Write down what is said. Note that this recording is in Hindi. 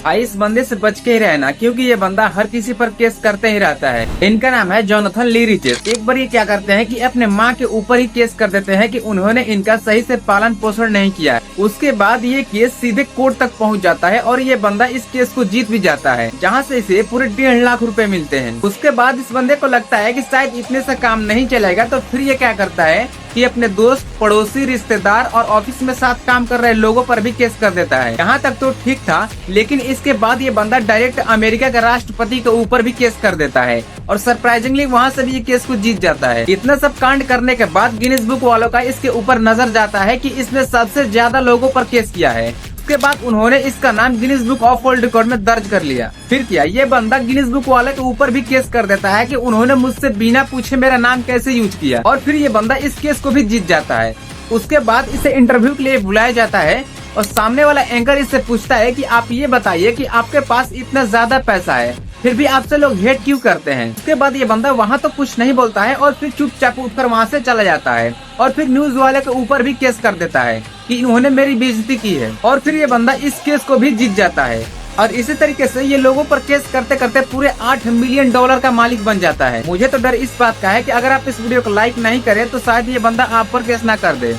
भाई इस बंदे से बच के ही रहना, क्योंकि ये बंदा हर किसी पर केस करते ही रहता है। इनका नाम है जोनाथन ली रिचेस। एक बार ये क्या करते हैं कि अपने माँ के ऊपर ही केस कर देते हैं कि उन्होंने इनका सही से पालन पोषण नहीं किया। उसके बाद ये केस सीधे कोर्ट तक पहुंच जाता है और ये बंदा इस केस को जीत भी जाता है, जहां से इसे पूरे 1.5 लाख रुपए मिलते हैं। उसके बाद इस बंदे को लगता है कि शायद इतने से काम नहीं चलेगा, तो फिर ये क्या करता है कि अपने दोस्त, पड़ोसी, रिश्तेदार और ऑफिस में साथ काम कर रहे लोगों पर भी केस कर देता है। यहाँ तक तो ठीक था, लेकिन इसके बाद ये बंदा डायरेक्ट अमेरिका के राष्ट्रपति के ऊपर भी केस कर देता है और सरप्राइजिंगली वहाँ से भी ये केस को जीत जाता है। इतना सब कांड करने के बाद गिनीज बुक वालों का इसके ऊपर नजर जाता है कि इसने सबसे ज्यादा लोगों पर केस किया है। उसके बाद उन्होंने इसका नाम Guinness book of world record में दर्ज कर लिया। फिर क्या, ये बंदा गिनीज बुक वाले के ऊपर भी केस कर देता है कि उन्होंने मुझसे बिना पूछे मेरा नाम कैसे यूज किया, और फिर ये बंदा इस केस को भी जीत जाता है। उसके बाद इसे इंटरव्यू के लिए बुलाया जाता है और सामने वाला एंकर इससे पूछता है कि आप ये बताइए कि आपके पास इतना ज्यादा पैसा है, फिर भी आपसे लोग हेट क्यों करते हैं। उसके बाद ये बंदा वहाँ तो कुछ नहीं बोलता है और फिर चुपचाप उठकर वहाँ से चला जाता है और फिर न्यूज वाले के ऊपर भी केस कर देता है कि इन्होंने मेरी बेइज्जती की है, और फिर ये बंदा इस केस को भी जीत जाता है। और इसी तरीके से ये लोगों पर केस करते करते पूरे $8 मिलियन का मालिक बन जाता है। मुझे तो डर इस बात का है कि अगर आप इस वीडियो को लाइक नहीं करें तो शायद ये बंदा आप पर केस ना कर दे।